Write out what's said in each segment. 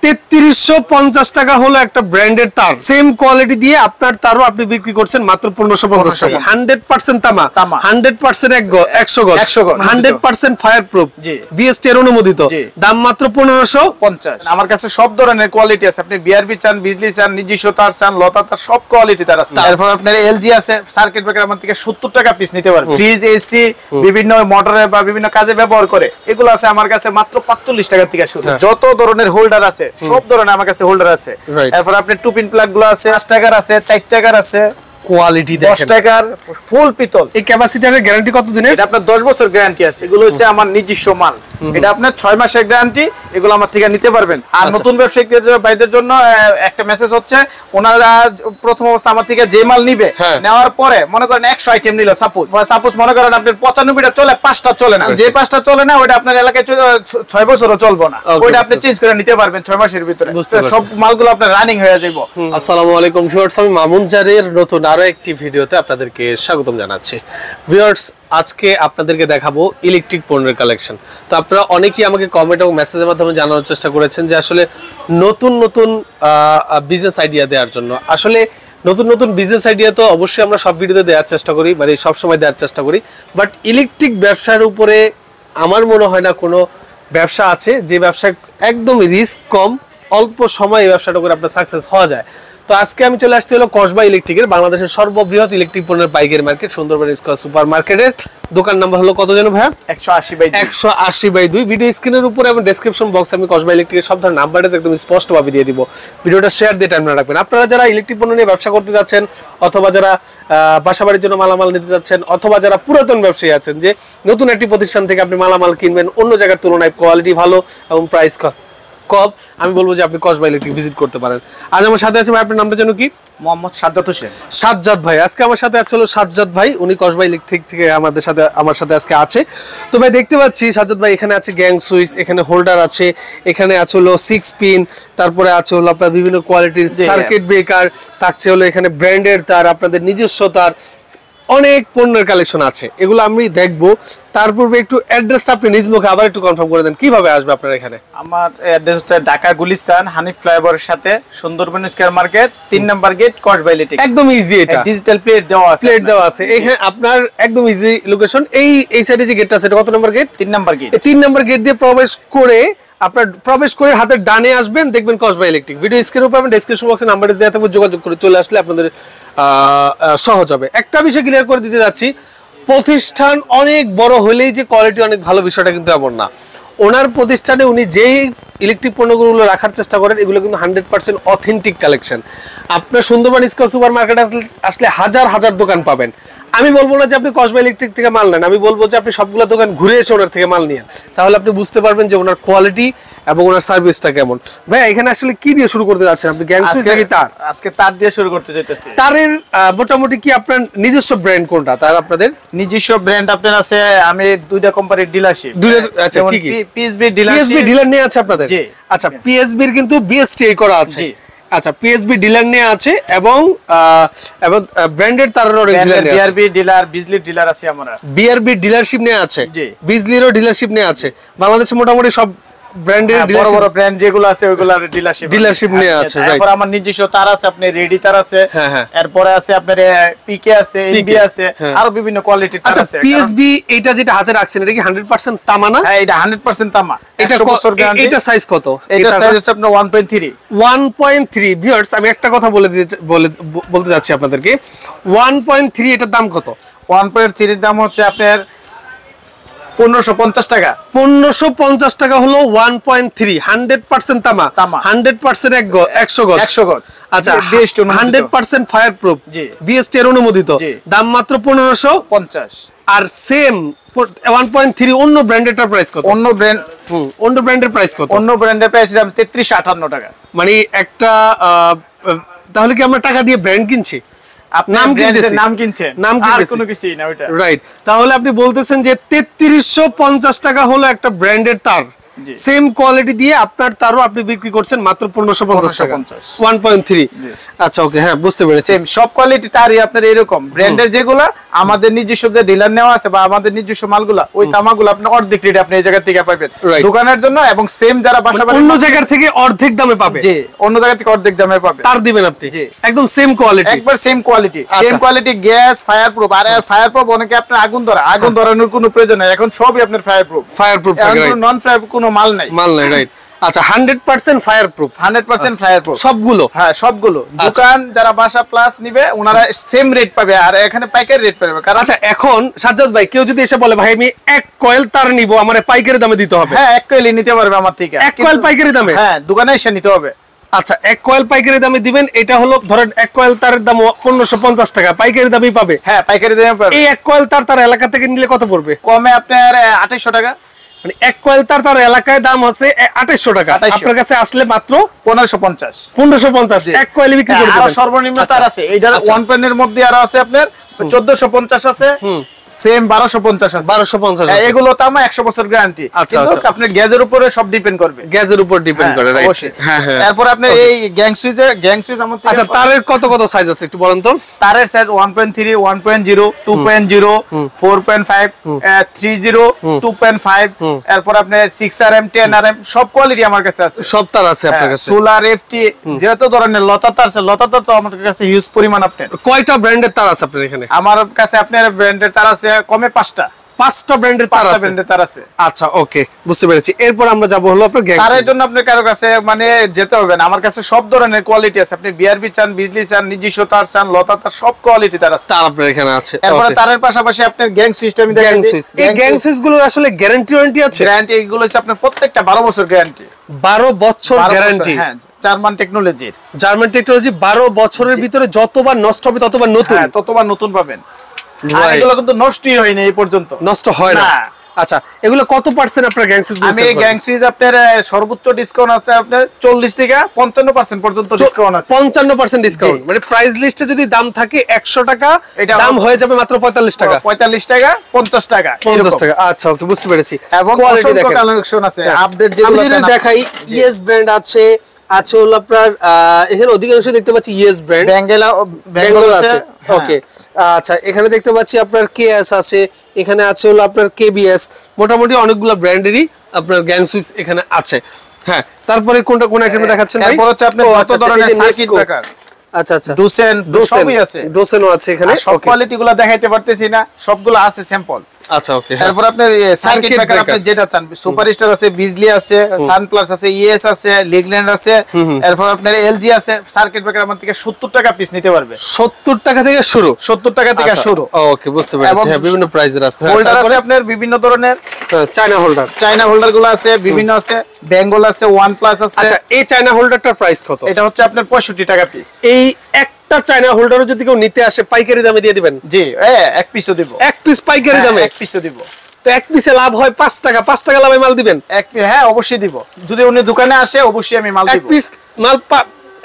3350 টাকা হলো একটা ব্র্যান্ডের তার, সেম কোয়ালিটি দিয়ে আপনার তারও আপনি বিক্রি করছেন মাত্র 1550 টাকা। 100% তামা, 100% 100 গজ, 100% ফায়ার প্রুফ, বিএসটি এর অনুমোদিত, দাম মাত্র 1550। আমার কাছে সব ধরনের কোয়ালিটি আছে, আপনি বিআরবি চান, বিজলি চান, নিজস্ব তার চান, লতা তার, সব কোয়ালিটি তার আছে। তারপর আপনার এলজি আছে, সার্কিট ব্রেকার আমার থেকে 70 টাকা পিস নিতে পারবেন। ফ্রিজ, এসি, বিভিন্ন মোটরে বা বিভিন্ন কাজে ব্যবহার করে এগুলো আছে আমার কাছে মাত্র 45 টাকা থেকে শুরু। যত ধরনের হোল্ডার আছে সব ধরনের আমার কাছে হোল্ডার আছে। এরপর আপনি টু পিন প্লাগ গুলো আছে, 5 টাকার আছে, 4 টাকার আছে, কোয়ালিটি দেখেন, 10 টাকার ফুল পিতল। এই ক্যাপাসিটরের গ্যারান্টি কত দিনের? এটা আপনার 10 বছর গ্যারান্টি আছে। এগুলো হচ্ছে আমার নিজস্ব মাল, এটা আপনার 6 মাসের গ্যারান্টি, এগুলো আমার থেকে নিতে পারবেন। আর নতুন ব্যবসায়ীদের ভাইদের জন্য একটা মেসেজ হচ্ছে, ওনারা প্রথম অবস্থা আমার থেকে যে মাল নিবে, নেওয়ার পরে মনে করেন 100 আইটেম নিল, সাপোজ মনে করেন আপনার 95টা চলে, 5টা চলে না, যে 5টা চলে না ওটা আপনার এলাকায় 6 বছরও চলবে না, ওটা আপনি চেঞ্জ করে নিতে পারবেন 6 মাসের ভিতরে। সব মালগুলো আপনার রানিং হয়ে যাবে। আসসালামু আলাইকুম ভিউয়ার্স, আমি মামুন জারির নতুন আরো একটি ভিডিওতে আপনাদেরকে স্বাগতম জানাচ্ছি। ভিউয়ার্স, আজকে আপনাদেরকে দেখাবো ইলেকট্রিক পণ্যের কালেকশন। তো আপনারা অনেকেই আমাকে কমেন্ট এবং মেসেজের মাধ্যমে জানানোর চেষ্টা করেছেন যে আসলে নতুন নতুন বিজনেস আইডিয়া দেওয়ার জন্য। আসলে নতুন নতুন বিজনেস আইডিয়া তো অবশ্যই আমরা সব ভিডিওতে দেওয়ার চেষ্টা করি, মানে সব সময় দেওয়ার চেষ্টা করি, বাট ইলেকট্রিক ব্যবসার উপরে আমার মনে হয় না কোনো ব্যবসা আছে যে ব্যবসা একদম রিস্ক কম, অল্প সময় এই ব্যবসাটা করে আপনার সাকসেস হওয়া যায়। তো আজকে আমি চলে আসছি হলো কসবা ইলেকট্রিকের, বাংলাদেশের সর্ববৃহৎ ইলেকট্রিক পণ্যের পাইকারি মার্কেট সুন্দরবন স্কয়ার সুপার মার্কেটের। দোকান নাম্বার হলো কত যেন ভাইয়া? 180/2। ভিডিও স্ক্রিনের উপরে এবং ডেসক্রিপশন বক্সে আমি কসবা ইলেকট্রিকের সব ধরনের নাম্বারটা একদম স্পষ্টভাবে দিয়ে দিব। ভিডিওটা শেয়ার দিয়ে টাইম রাখবেন। আপনারা যারা ইলেকট্রিক পণ্য নিয়ে ব্যবসা করতে যাচ্ছেন, অথবা যারা বাসাবাড়ির জন্য মালামাল নিতে যাচ্ছেন, অথবা যারা পুরাতন ব্যবসায়ী আছেন যে নতুন একটি প্রতিষ্ঠান থেকে আপনি মালামাল কিনবেন, অন্য জায়গার তুলনায় কোয়ালিটি ভালো এবং প্রাইস কম, আমি বলবো যে আপনি কসবা ইলেকট্রিক ভিজিট করতে পারেন। আজ আমার সাথে আছে ভাই, আপনার নামটা যেন কি? মোহাম্মদ সাজ্জাদ হোসেন। সাজ্জাদ ভাই, আজকে আমার সাথে আছে হলো সাজ্জাদ ভাই, উনি কসবা ইলেকট্রিক থেকে আমার সাথে আজকে আছে। তো ভাই দেখতে পাচ্ছি সাজ্জাদ ভাই এখানে আছে গ্যাং সুইচ, এখানে হোল্ডার আছে, এখানে আছে হলো 6 পিন, তারপরে আছে হলো আপনার বিভিন্ন কোয়ালিটির সার্কিট ব্রেকার, থাকছে হলো এখানে ব্র্যান্ডের তার, আপনাদের নিজস্ব তার, অনেক পণ্যের কালেকশন আছে, এগুলো আমি দেখবো। তার পূর্বে একটু অ্যাড্রেসটা আপনি নিজ মুখে আবার একটু কনফার্ম করে দেন, কিভাবে আসবে আপনার এখানে? আমার অ্যাড্রেস হচ্ছে ঢাকা গুলিস্তান হানিফ ফ্লাইওভারের সাথে Sundarban square market, 3 number gate, Kasba electric. একদম ইজি, এটা ডিজিটাল প্লেট দেওয়া আছে, এখানে আপনার একদম ইজি লোকেশন। এই সাইডে যে গেটটা আছে এটা কত number gate? 3 number gate. 3 number gate দিয়ে প্রবেশ করে হাতের ডানে আসবেন, দেখবেন কসবা ইলেকট্রিক। ভিডিও স্ক্রিনে পাবেন, ডেসক্রিপশন বক্সে নাম্বার দেওয়া থাকবে, যোগাযোগ করে চলে আসলে আপনাদের সহজ হবে। একটা বিষয় ক্লিয়ার করে দিতে যাচ্ছি, প্রতিষ্ঠান অনেক বড় হলেই যে কোয়ালিটি অনেক ভালো, বিষয়টা কিন্তু এমন না। ওনার প্রতিষ্ঠানে উনি যেই ইলেকট্রিক পণ্যগুলো রাখার চেষ্টা করেন, এগুলো কিন্তু 100% অথেন্টিক কালেকশন। আপনার সুন্দরবন স্কয়ার সুপার মার্কেট আসলে হাজার হাজার দোকান পাবেন। আমি বলবো না যে আপনি কসবা ইলেকট্রিক থেকে মাল নেন, আমি বলবো যে আপনি সবগুলো দোকান ঘুরে এসে ওনার থেকে মাল নিন, তাহলে আপনি বুঝতে পারবেন যে ওনার কোয়ালিটি এবং ওনার সার্ভিসটা কেমন। ভাই এখানে আসলে কি দিয়ে শুরু করতে যাচ্ছেন আপনি? গ্যাং সুইচ নাকি তার? আজকে তার দিয়ে শুরু করতে চাইতেছি। তারের মোটামুটি কি আপনার নিজস্ব ব্র্যান্ড কোনটা? তার আপনাদের নিজস্ব ব্র্যান্ড আপনার আছে, আমি দুইটা কোম্পানির ডিলারশিপ। আচ্ছা, কি কি? পিএসবি ডিলার নিয়ে আছে আপনাদের? জি। আচ্ছা, পিএসবি এর কিন্তু বিএসটিআই করা আছে। জি। আচ্ছা, পিএসবি ডিলার নিয়ে আছে এবং ব্র্যান্ডেড তারেরও ডিলার নিয়ে আছে। বিআরবি ডিলার, বিজলি ডিলার আছে আমরা। বিআরবি ডিলারশিপ নিয়ে আছে, বিজলিরও ডিলারশিপ নিয়ে আছে। বাংলাদেশে মোটামুটি সব ব্র্যান্ডের বড় বড় ব্র্যান্ড যেগুলো আছে ওইগুলোর ডিলারশিপ নিয়ে আছে। তারপর আমার নিজস্ব তার আছে, আপনি রেডি তার আছে, এরপরে আছে আপনার পিকে আছে, এনবি আছে, আরো বিভিন্ন কোয়ালিটির তার আছে। পিএসবি এটা যেটা হাতে রাখছেন এটা কি 100% তামা না? হ্যাঁ, এটা 100% তামা। এটা এটা সাইজ কত? এটা সাইজ হচ্ছে আপনার 1.3। ভিউয়ার্স, আমি একটা কথা বলতে যাচ্ছি আপনাদেরকে, 1.3 এটার দাম কত? 1.3 এর দাম হচ্ছে আপনার 1550 টাকা। 1550 টাকা হলো 1.3, 100% তামা, 100% 100 গজ। আচ্ছা, 100% ফায়ার প্রুফ, বিএসটি এর অনুমোদিত, দাম মাত্র 1550। আর সেম 1.3 অন্য ব্র্যান্ডের প্রাইস কত? অন্য ব্র্যান্ডের প্রাইস কত? অন্য ব্র্যান্ডের প্রাইস 3358 টাকা। মানে একটা তাহলে কি আমরা টাকা দিয়ে ব্র্যান্ড কিনছি? নাম কিনছেন, আর কোনো কিছুই না ওটা। রাইট, তাহলে আপনি বলতেছেন যে 3350 টাকা হলো একটা ব্র্যান্ডের তার, সেম কোয়ালিটি দিয়ে আপনার তারও আপনি বিক্রি করছেন মাত্র 1550 টাকা। 1.3। আচ্ছা, ওকে, হ্যাঁ বুঝতে পেরেছি। সেম সব কোয়ালিটি তারই আপনার এরকম ব্র্যান্ডের যেগুলা আমাদের নিজস্ব যে ডিলার নেওয়া আছে বা আমাদের নিজস্ব মালগুলা ওই তামাগুলো আপনি অর্ধেক রেটে আপনি এই জায়গা থেকে পাবেন দোকানের জন্য, এবং সেম যারা বাসা বাড়ি অন্য জায়গা থেকে অর্ধেক দামে পাবে। জি, অন্য জায়গা থেকে অর্ধেক দামে পাবে। তার দিবেন আপনি একদম সেম কোয়ালিটি, একবার same quality, same quality, gas, fireproof. আর ফায়ার প্রুফ অনেকে আপনার আগুন ধরানোর কোনো প্রয়োজন নাই, এখন সবই আপনার ফায়ার প্রুফ। নন ফায়ার কোনো মাল নাই রাইট। আচ্ছা 100% ফায়ার প্রুফ, 100% ফায়ার প্রুফ সবগুলো। হ্যাঁ সবগুলো দোকান যারা বাসা প্লাস নিবে ওনারা সেম রেট পাবে, আর এখানে পাইকারি রেট পাবে। কারণ আচ্ছা এখন সাজ্জাদ ভাই কেউ যদি এসে বলে ভাই আমি এক কয়েল তার নিব, আমার পাইকারি দামে দিতে হবে? হ্যাঁ, এক কয়েলই নিতে পারবে আমার থেকে। এক কয়েল পাইকারি দামে? হ্যাঁ, দোকানে এসে নিতে হবে। আচ্ছা, এক কয়েল পাইকারি দামে দিবেন, এটা হলো ধরেন এক কয়েল তারের দাম 1550 টাকা, পাইকারি দামই পাবে? হ্যাঁ, পাইকারি দামে পাবে। এই এক কয়েল তার এলাকা থেকে নিলে কত পড়বে? কমে আপনার 2800 টাকা। মানে এক কয়েল তার এলাকায় দাম আছে 2800 টাকা, আপনার কাছে আসলে মাত্র 1550 এক কয়েল বিক্রি করে দিবেন। সর্বনিম্ন তার আছে এইটার ওয়ান পেনের মধ্যে, আর আছে আপনার 1450 আছে, সেম 1250 আছে, 1250 আছে। এগুলো তো আমার 100 বছর গ্যারান্টি। কিন্তু আপনার গ্যাজের উপরে সব ডিপেন্ড করবে, গ্যাজের উপর ডিপেন্ড করে, রাইট? হ্যাঁ হ্যাঁ। তারপর আপনি এই গ্যাং সুইচ আমার থেকে। আচ্ছা, তারের কত সাইজ আছে একটু বলেন তো? তারের সাইজ 1.3, 1.0, 2.0, 4.5, 30, 2.5, এরপর আপনার 6RM, 10RM সব কোয়ালিটি আমার কাছে আছে। সব তার আছে আপনার কাছে? সোলার, এফটি, যেহেতু ধরনের লতা তার আছে, লতা তার তো আমার কাছে হিউজ পরিমাণ। আপনার কয়টা ব্র্যান্ডের তার আছে আপনার এখানে? আমার কাছে আপনার ব্র্যান্ডের তার আছে কমে 5টা ব্র্যান্ডের তার আছে। আচ্ছা ওকে, বুঝতে পেরেছি। এরপর আমরা যাব হলো আপনার গ্যাং। তারের জন্য আপনি কারো কাছে মানে যেতে হবে না, আমার কাছে সব ধরনের কোয়ালিটি আছে। আপনি বিআরবি চান, বিজলি চান, নিজস্ব তার চান, লতা তার, সব কোয়ালিটি তার আছে। তার আপনার এখানে আছে। এরপর তারের পাশাপাশি আপনার গ্যাং সিস্টেম দেখেন। এই গ্যাং সুইচ গুলো আসলে গ্যারান্টি ওয়ারেন্টি আছে? গ্যারান্টি এগুলো হচ্ছে আপনার প্রত্যেকটা 12 বছর গ্যারান্টি। 12 বছর গ্যারান্টি? হ্যাঁ, জার্মান টেকনোলজি। 12 বছরের ভিতরে যতবার নষ্ট হবে ততবার নতুন? হ্যাঁ, ততবার নতুন পাবেন। আর এগুলো কিন্তু নষ্টই হয়নি এই পর্যন্ত, নষ্ট হয় না। আচ্ছা, এগুলো কত পার্সেন্ট আপনার গ্যাং সুইচ? আমি গ্যাং সুইচ আপনার সর্বোচ্চ ডিসকাউন্ট আছে আপনার 40 থেকে 55% পর্যন্ত ডিসকাউন্ট আছে। 55% ডিসকাউন্ট মানে প্রাইস লিস্টে যদি দাম থাকে 100 টাকা, এটা দাম হয়ে যাবে মাত্র 45 টাকা। 45 টাকা, 50 টাকা, 50 টাকা। আচ্ছা ওকে, বুঝতে পেরেছি। এবং কোয়ালিটি দেখেন, কালেকশন আছে, আপডেট যেগুলো আছে। আমি যদি দেখাই, ইএস ব্র্যান্ড আছে হলো আপনার, এখানে অধিকাংশ দেখতে পাচ্ছি ইএস ব্র্যান্ড, বেঙ্গল আছে। ওকে, আচ্ছা এখানে দেখতে পাচ্ছি আপনার কেএস আছে, এখানে আছে হলো আপনার কেবিএস, মোটামুটি অনেকগুলো ব্র্যান্ডেরই আপনার গ্যাং সুইচ এখানে আছে। হ্যাঁ, তারপরে কোন আইটেম দেখাচ্ছেন ভাই? তারপর হচ্ছে আপনার যত ধরনের সার্কিট ব্রেকার। আচ্ছা আচ্ছা, ডোসেন সবই আছে, ডোসেনও আছে এখানে। সব কোয়ালিটিগুলো দেখাইতে পারতেছি না, সবগুলো আছে স্যাম্পল। আচ্ছা ওকে। তারপর আপনার সার্কিট ব্রেকার আপনি যেটা চান, সুপারস্টার আছে, বিজলি আছে, সানপ্লাস আছে, ইএস আছে, লিগল্যান্ড আছে, এরপর আপনার এলজি আছে। সার্কিট ব্রেকার আমার থেকে 70 টাকা পিস নিতে পারবে। 70 টাকা থেকে শুরু? 70 টাকা থেকে শুরু। ওকে, বুঝতে পেরেছি। হ্যাঁ, বিভিন্ন প্রাইসের আছে। হোল্ডার আছে আপনার বিভিন্ন ধরনের, চায়না হোল্ডার গুলো আছে, বিভিন্ন আছে, বেঙ্গল আছে, ওয়ান প্লাস আছে। আচ্ছা, এই চায়না হোল্ডারটার প্রাইস কত? এটা হচ্ছে আপনার 65 টাকা পিস। এই একটা চায়না হোল্ডারও যদি কেউ নিতে আসে পাইকারি দামে দিয়ে দিবেন? জি, এক পিসও দিব। এক পিস পাইকারি দামে? এক পিসও দিব। তো এক পিসে লাভ হয় 5 টাকা, 5 টাকা লাভে মাল দিবেন? হ্যাঁ, অবশ্যই দিব। যদি উনি দোকানে আসে অবশ্যই আমি মাল দিব। এক পিস মাল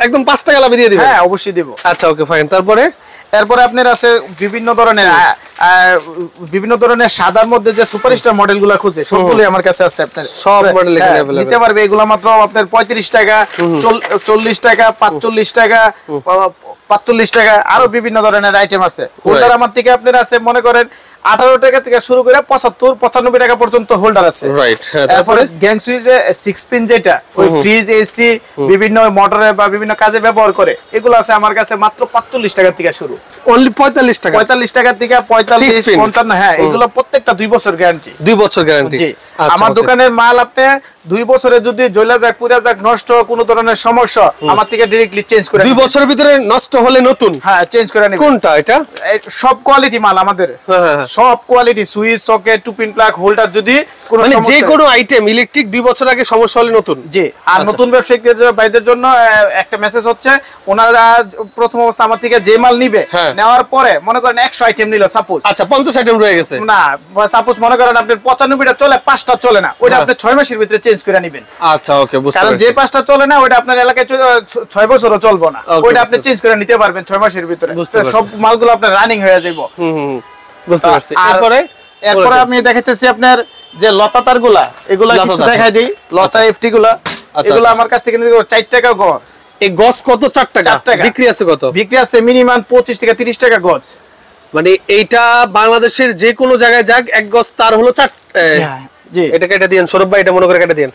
একদম 5 টাকা লাভে দিয়ে দিবেন? হ্যাঁ, অবশ্যই দিব। আচ্ছা ওকে, ফাইন। এরপরে আপনার আছে বিভিন্ন ধরনের সাদার মধ্যে যে সুপারস্টার মডেলগুলো খুঁজে, সবগুলোই আমার কাছে আছে। আপনার সব মডেল এখানে अवेलेबल নিতে পারবে। এগুলো মাত্র আপনার 35 টাকা, 40 টাকা, 45 টাকা, 45 টাকা, আরো বিভিন্ন ধরনের আইটেম আছে। হোল্ডার আমার থেকে আপনার আছে মনে করেন 18 টাকা থেকে শুরু করে 75-95 টাকা পর্যন্ত হোল্ডার আছে। রাইট। তারপরে গ্যাং সুইচে 6 পিন যেটা ওই ফ্রিজ, এসি, বিভিন্ন মোটরে বা বিভিন্ন কাজে ব্যবহার করে, এগুলো আছে আমার কাছে মাত্র 45 টাকা থেকে শুরু। অনলি 45 টাকা? 45 টাকা থেকে 45, 55। হ্যাঁ, এগুলো প্রত্যেকটা 2 বছর গ্যারান্টি। 2 বছর গ্যারান্টি? জি। আমার দোকানের মাল আপনি 2 বছরে যদি জ্বলে যায়, পুড়ে যায়, নষ্ট কোনো ধরনের সমস্যা, আমার থেকে ডাইরেক্টলি চেঞ্জ করে 2 বছরের ভিতরে নষ্ট হলে নতুন? হ্যাঁ, চেঞ্জ করে নেবেন। কোনটা এটা? সব কোয়ালিটি মাল আমাদের। সব quality, switch, socket, 2 pin plug, holder, যদি কোনো মানে যে কোনো আইটেম ইলেকট্রিক 2 বছর আগে সমস্যা হলে নতুন? জি। আর নতুন ব্যবসায়ীদের ভাইদের জন্য একটা মেসেজ হচ্ছে, ওনারা প্রথম অবস্থা আমার থেকে যে মাল নিবে, নেওয়ার পরে মনে করেন 100 আইটেম নিল সাপোজ। আচ্ছা, 50 আইটেম রয়ে গেছে? না, সাপোজ মনে করেন আপনার 95টা চলে, 5টা চলে না, ওটা আপনি 6 মাসের ভিতরে চেঞ্জ করে নেবেন। আচ্ছা ওকে, বুঝতে পারছি। কারণ যে 5টা চলে না, ওটা আপনার এলাকায় 6 বছরও চলবে না, ওটা আপনি চেঞ্জ করে নিতে পারবেন 6 মাসের ভিতরে। সব মালগুলো আপনার রানিং হয়ে যাবে। বুঝতে পারছি। এরপরে আমি দেখাইতেছি আপনার যে লতা তারগুলা, এগুলা কিছু দেখাই দিই। লতা এফটি গুলা, এগুলো আমার কাছ থেকে 4 টাকা গজ। এই গজ কত? 4 টাকা। বিক্রি আছে কত? বিক্রি আছে মিনিমাম 25 থেকে 30 টাকা গজ। মানে এইটা বাংলাদেশের যে কোনো জায়গায় যাক এক গজ তার হলো 4 জি এটা কেটে দিয়েন সৌরভ ভাই, এটা মনে করে কেটে দিয়েন।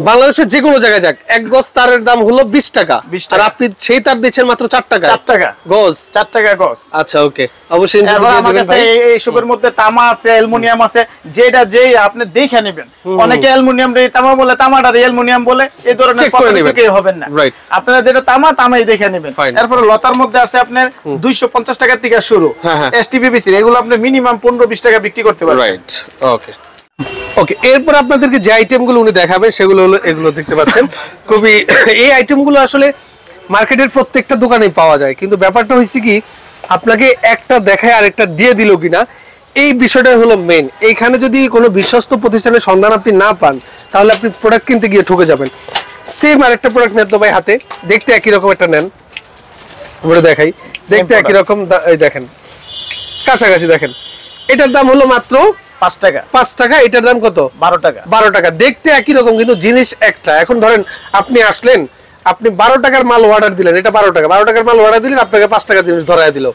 বাংলাদেশের যে কোনো জায়গায় যাক এক গজ তারের দাম হলো 20 টাকা, আর আপনি সেই তার দিচ্ছেন মাত্র 4 টাকা। 4 টাকা গজ, 4 টাকা গজ। আচ্ছা ওকে, অবশ্যই আমার কাছে এই সবের মধ্যে তামা আছে, অ্যালুমিনিয়াম আছে, যেটা যেই আপনি দেখে নেবেন। অনেকে অ্যালুমিনিয়াম রে তামা বলে, তামাটা রে অ্যালুমিনিয়াম বলে, এই ধরনের কথা কেউ হবেন না। আপনারা যেটা তামা তামাই দেখে নেবেন। এরপর লতার মধ্যে আছে আপনার 250 টাকা থেকে শুরু, এসটিপিবিসি এগুলো আপনি মিনিমাম 15-20 টাকা বিক্রি করতে পারবেন। রাইট, ওকে ওকে। এরপর আপনাদেরকে যে আইটেমগুলো উনি দেখাবেন সেগুলো হলো এগুলো দেখতে পাচ্ছেন। খুবই এই আইটেমগুলো আসলে মার্কেটের প্রত্যেকটা দোকানেই পাওয়া যায়, কিন্তু ব্যাপারটা হচ্ছে কি আপনাকে একটা দেখায় আরেকটা দিয়ে দিল কিনা এই বিষয়টা হলো মেইন। এইখানে যদি কোনো বিশ্বস্ত প্রতিষ্ঠানের সন্ধান আপনি না পান তাহলে আপনি প্রোডাক্ট কিনতে গিয়ে ঠকে যাবেন। সেম আরেকটা প্রোডাক্ট নেন তো ভাই হাতে, দেখতে একই রকম একটা নেন, আমরা দেখাই, দেখতে একই রকম, এই দেখেন কাছাকাছি দেখেন, এটার দাম হলো মাত্র 5 টাকা। 5 টাকা, এটার দাম কত? 12 টাকা। 12 টাকা, দেখতে একই রকম কিন্তু জিনিস একটা। এখন ধরেন আপনি আসলেন, আপনি 12 টাকার মাল অর্ডার দিলেন, এটা 12 টাকা, 12 টাকার মাল অর্ডার দিলেন, আপনাকে 5 টাকা জিনিস ধরায় দিল।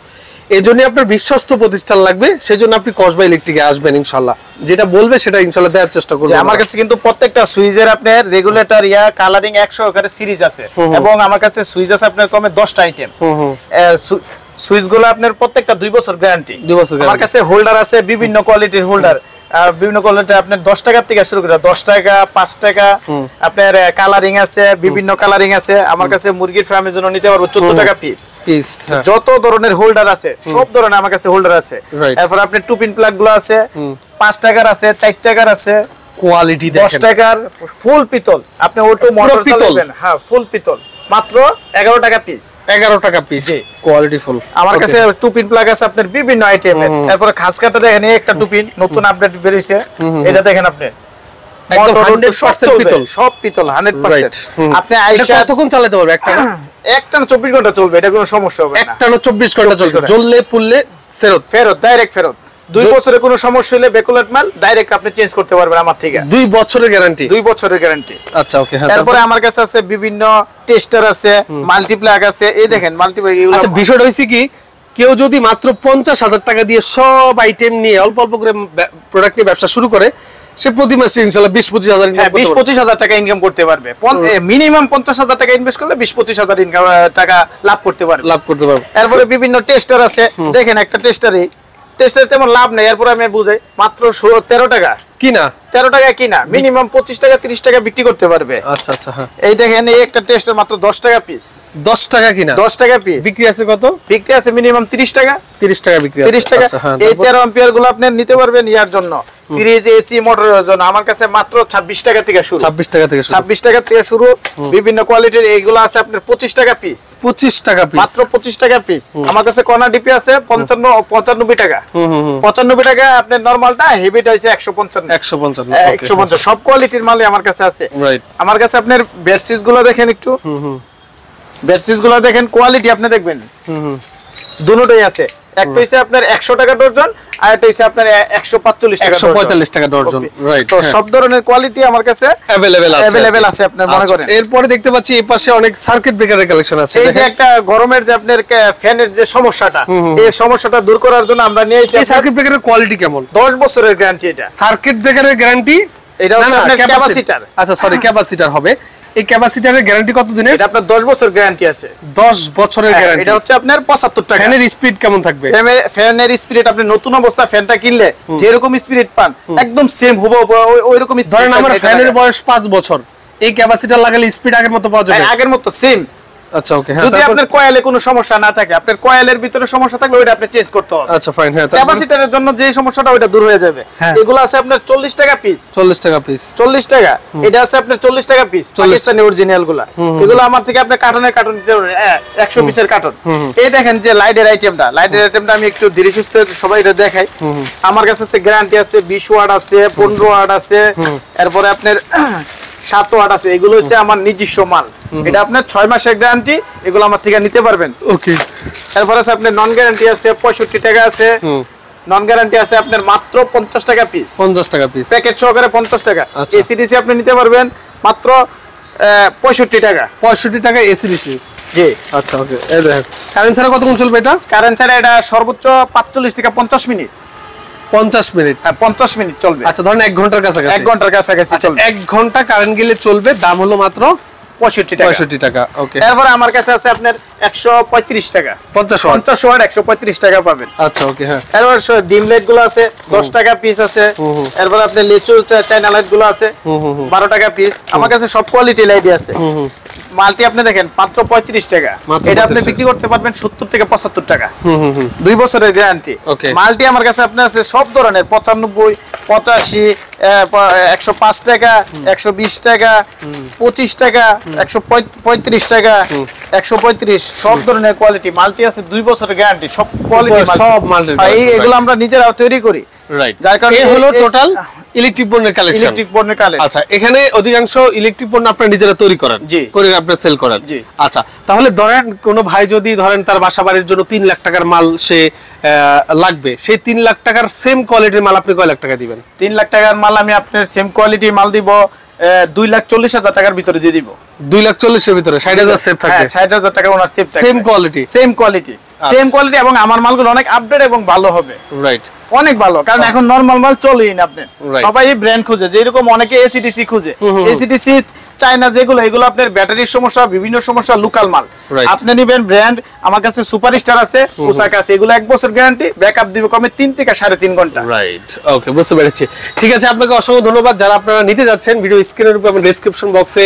এই জন্য আপনার বিশ্বস্ত প্রতিষ্ঠান লাগবে, সেই জন্য আপনি কসবা ইলেকট্রিকে আসবেন ইনশাল্লাহ, যেটা বলবে সেটা ইনশাল্লাহ দেওয়ার চেষ্টা করবেন। আমার কাছে কিন্তু প্রত্যেকটা সুইচের আপনার রেগুলেটর ইয়া কালারিং 100 করে সিরিজ আছে, এবং আমার কাছে সুইচ আছে আপনার কমে 10টা আইটেম। সুইচগুলো আপনার প্রত্যেকটা 2 বছর গ্যারান্টি। আমার কাছে হোল্ডার আছে বিভিন্ন কোয়ালিটির হোল্ডার, বিভিন্ন কোয়ালিটি আপনার 10 টাকা থেকে শুরু করে 10 টাকা 5 টাকা আপনার কালারিং আছে, বিভিন্ন কালারিং আছে। আমার কাছে মুরগির ফার্মের জন্য নিতে পারবো 14 টাকা পিস। যত ধরনের হোল্ডার আছে সব ধরনের আমার কাছে হোল্ডার আছে। এরপর আপনার টু পিন প্লাগ গুলো আছে, 5 টাকার আছে, 4 টাকার আছে, কোয়ালিটি দেখেন, 10 টাকার ফুল পিতল, আপনি অটো মোটর চালাবেন, হ্যাঁ ফুল পিতল মাত্র 11 টাকা পিস। 11 টাকা পিস কোয়ালিটি ফুল। আমার কাছে টু পিন প্লাগ আছে আপনার বিভিন্ন আইটেমের। তারপর খাস কাটা দেখেন, এই একটা টু পিন নতুন আপডেট বেরিয়েছে, এটা দেখেন আপনি একদম 100% পিতল, সব পিতল 100%। আপনি আইসা কতক্ষণ চালাতে পারবে? একটা না 24 ঘন্টা চলবে, এটা কোনো সমস্যা হবে না। একটা না 24 ঘন্টা চলবে, জ্বললে পুড়লে ফেরত, ডাইরেক্ট ফেরত। 2 বছরের কোনো সমস্যা হলে বেকুলেট মাল ডাইরেক্ট আপনি চেঞ্জ করতে পারবেন আমার থেকে। 2 বছরের গ্যারান্টি, 2 বছরের গ্যারান্টি। আচ্ছা ওকে। তারপরে আমার কাছে আছে বিভিন্ন টেস্টার আছে, মাল্টিপ্লাগ আছে, এই দেখেন মাল্টিপ্লাগ। আচ্ছা বিষয়টা হইছে কি, কেউ যদি মাত্র 50,000 টাকা দিয়ে সব আইটেম নিয়ে অল্প অল্প করে প্রোডাক্ট নিয়ে ব্যবসা শুরু করে, সে প্রতি মাসে ইনশাআল্লাহ 20-25,000 ইনকাম করতে পারবে। 20-25,000 টাকা ইনকাম করতে পারবে। মিনিমাম 50,000 টাকা ইনভেস্ট করলে 20-25,000 ইনকাম টাকা লাভ করতে পারবে। এরপরে বিভিন্ন টেস্টার আছে, দেখেন একটা টেস্টারে তেমন লাভ নেই, এরপর আমি বুঝাই, মাত্র 13 টাকা কিনা, 13 টাকা কিনা, মিনিমাম 25 টাকা 30 টাকা বিক্রি করতে পারবে। আচ্ছা আচ্ছা, হ্যাঁ এই দেখেন, এই একটা টেস্টার মাত্র 10 টাকা পিস। 10 টাকা কিনা, 10 টাকা পিস। বিক্রি আছে কত? বিক্রি আছে মিনিমাম 30 টাকা, 30 টাকা বিক্রি আছে। 30 টাকা। এই 13 অ্যাম্পিয়ার গুলো আপনি নিতে পারবেন ইয়ার জন্য, ফ্রিজ, এসি, মোটরের জন্য। আমার কাছে মাত্র 26 টাকা থেকে শুরু, 26 টাকা থেকে শুরু। বিভিন্ন কোয়ালিটির এইগুলো আছে আপনার 25 টাকা পিস, 25 টাকা পিস, মাত্র 25 টাকা পিস। আমার কাছে কর্নার ডিপি আছে 95 টাকা, 95 টাকা। আপনার নরমালটা, হেভিটা হইছে 150 সব কোয়ালিটির মালই আমার কাছে আছে। আমার কাছে আপনার বেডশিট গুলো দেখেন একটু, বেডশিট গুলো দেখেন, কোয়ালিটি আপনি দেখবেন দুটোই আছে। একটা হইছে আপনার 100 টাকা ডজন, আর একটা হইছে আপনার 145 টাকা ডজন। রাইট, তো সব ধরনের কোয়ালিটি আমার কাছে अवेलेबल আছে আপনার মনে করেন। এরপরে দেখতে পাচ্ছি এই পাশে অনেক সার্কিট ব্রেকারের কালেকশন আছে। এই যে একটা গরমের যে আপনার ফ্যানের যে সমস্যাটা, এই সমস্যাটা দূর করার জন্য আমরা নিয়ে এসেছি। এই সার্কিট ব্রেকারের কোয়ালিটি কেমন? 10 বছরের গ্যারান্টি এটা। সার্কিট ব্রেকারের গ্যারান্টি, এটা হচ্ছে আপনার ক্যাপাসিটর। আচ্ছা সরি, ক্যাপাসিটর হবে। এই ক্যাপাসিটরের গ্যারান্টি কত দিনের? এটা আপনার 10 বছর গ্যারান্টি আছে। 10 বছরের গ্যারান্টি। এটা হচ্ছে আপনার 75 টাকা। ফ্যানের স্পিড কেমন থাকবে? ফ্যানের স্পিড আপনি নতুন অবস্থা ফ্যানটা কিনলে যেরকম স্পিড পান একদম সেম হবে, ওইরকম স্পিড। ধরেন আমার ফ্যানের বয়স 5 বছর, এই ক্যাপাসিটর লাগালে স্পিড আগের মতো পাওয়া যাবে? আগের মতো সেম। আচ্ছা ওকে, হ্যাঁ। যদি আপনার কয়েলে কোনো সমস্যা না থাকে, আপনার কয়েলের ভিতরে সমস্যা থাকলে ওইটা আপনি চেঞ্জ করতে হবে। আচ্ছা ফাইন, হ্যাঁ। ক্যাপাসিটরের জন্য যে সমস্যাটা ওইটা দূর হয়ে যাবে। এগুলো আছে আপনার 40 টাকা পিস, 40 টাকা পিস, 40 টাকা। এটা আছে আপনার 40 টাকা পিস, পাকিস্তানি অরিজিনাল গুলা। এগুলো আমার থেকে আপনি কার্টনের কার্টন দিতে পারবেন, 100 পিসের কার্টন। এই দেখেন যে লাইটের আইটেমটা আমি একটু ধীরে সুস্থে সবাই এটা দেখাই। আমার কাছে আছে গ্যারান্টি আছে 20 ওয়াট আছে, 15 ওয়াট আছে, এরপরে আপনার 7 ওয়াট আছে। এগুলো হচ্ছে আমার নিজস্ব মাল, এটা আপনার 6 মাসের গ্যারান্টি, এগুলো আমার থেকে নিতে পারবেন। ওকে। এরপর আছে আপনার নন গ্যারান্টি আছে 65 টাকা আছে, নন গ্যারান্টি আছে আপনার মাত্র 50 টাকা পিস, 50 টাকা পিস প্যাকেট সহকারে 50 টাকা। এসিডিসি আপনি নিতে পারবেন মাত্র 65 টাকা। 65 টাকা এসি ডিসি। জি আচ্ছা ওকে। এই দেখেন কারেন্ট ছাড়া কতক্ষণ চলবে এটা? কারেন্ট ছাড়া এটা সর্বোচ্চ 45 থেকে 50 মিনিট। 50 মিনিট? হ্যাঁ 50 মিনিট চলবে। আচ্ছা ধরেন 1 ঘন্টার কাছাকাছি। 1 ঘন্টার কাছাকাছি চলবে। 1 ঘন্টা কারেন্ট গেলে চলবে, দাম হলো মাত্র 65 টাকা। 65 টাকা। ওকে। তারপরে আমার কাছে আছে আপনার 135 টাকা। 50 ওয়াট 135 টাকা পাবেন। আচ্ছা ওকে। হ্যাঁ এরপর ডিম লাইট গুলো আছে 10 টাকা পিস আছে। এরপর আপনার লিচু চাইনা লাইট গুলো আছে 12 টাকা পিস। আমার কাছে সব কোয়ালিটি লাইটই আছে। মাল্টি আপনি দেখেন মাত্র 35 টাকা। এটা আপনি বিক্রি করতে পারবেন 70 থেকে 75 টাকা। 2 বছরের গ্যারান্টি। মাল্টি আমার কাছে আপনার আছে সব ধরনের 95, 85, 105 টাকা, 120 টাকা, 25 টাকা, 135 টাকা, 135 সব ধরনের কোয়ালিটি মাল্টি আছে। 2 বছরের গ্যারান্টি সব কোয়ালিটি সব মাল্টি। এগুলো আমরা নিজেরা তৈরি করি। রাইট। যার কারণে এই হলো টোটাল ইলেকট্রিক পণ্যের কালেকশন। ইলেকট্রিক পণ্যের কালেকশন। আচ্ছা এখানে অধিকাংশ ইলেকট্রিক পণ্য আপনারা নিজেরা তৈরি করেন? জি। করে আপনারা সেল করেন? জি। আচ্ছা তাহলে ধরেন কোন ভাই যদি ধরেন তার বাসা বাড়ির জন্য 3 লাখ টাকার মাল সে লাগবে, সেই 3 লাখ টাকার সেম কোয়ালিটির মাল আপনি কয় লাখ টাকা দিবেন? 3 লাখ টাকার মাল আমি আপনার সেম কোয়ালিটির মাল দিব 2,40,000 টাকার ভিতরে দিয়ে দিব। 2,40,000 এর ভিতরে 60,000 সেভ থাকবে? হ্যাঁ 60,000 টাকা ওনার সেভ থাকবে। Same quality? Same quality. Same quality এবং আমার মালগুলো অনেক আপডেট এবং ভালো হবে। রাইট। অনেক ভালো, কারণ এখন নরমাল মাল চলেই না। আপনি সবাই ব্র্যান্ড খুঁজে, যেরকম অনেকে এসিডিসি খুঁজে। এসিডিসি চায়না যেগুলো, এগুলো আপনার ব্যাটারির সমস্যা, বিভিন্ন সমস্যা, লোকাল মাল। আপনি নেবেন ব্র্যান্ড। আমার কাছে সুপারস্টার আছে, ওসাকা আছে, এগুলো 1 বছর গ্যারান্টি, ব্যাকআপ দিবে কমে 3 থেকে 3.5 ঘন্টা। রাইট। ওকে বুঝতে পেরেছি। ঠিক আছে আপনাকে অসংখ্য ধন্যবাদ। যারা আপনারা নিতে যাচ্ছেন ভিডিও স্ক্রিনের উপর এবং ডেসক্রিপশন বক্সে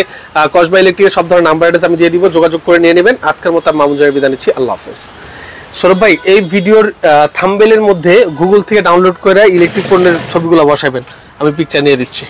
কসবা ইলেকট্রিকের সব ধরনের নাম্বার অ্যাড্রেস আমি দিয়ে দিব, যোগাযোগ করে নিয়ে নেবেন। আজকের মতো মামুন জয়ের বিদায় নিচ্ছি। আল্লাহ হাফেজ। সৌরভ ভাই এই ভিডিওর থাম্বনেলের মধ্যে গুগল থেকে ডাউনলোড করে ইলেকট্রিক পণ্যের ছবিগুলো বসাবেন, আমি পিকচার নিয়ে দিচ্ছি।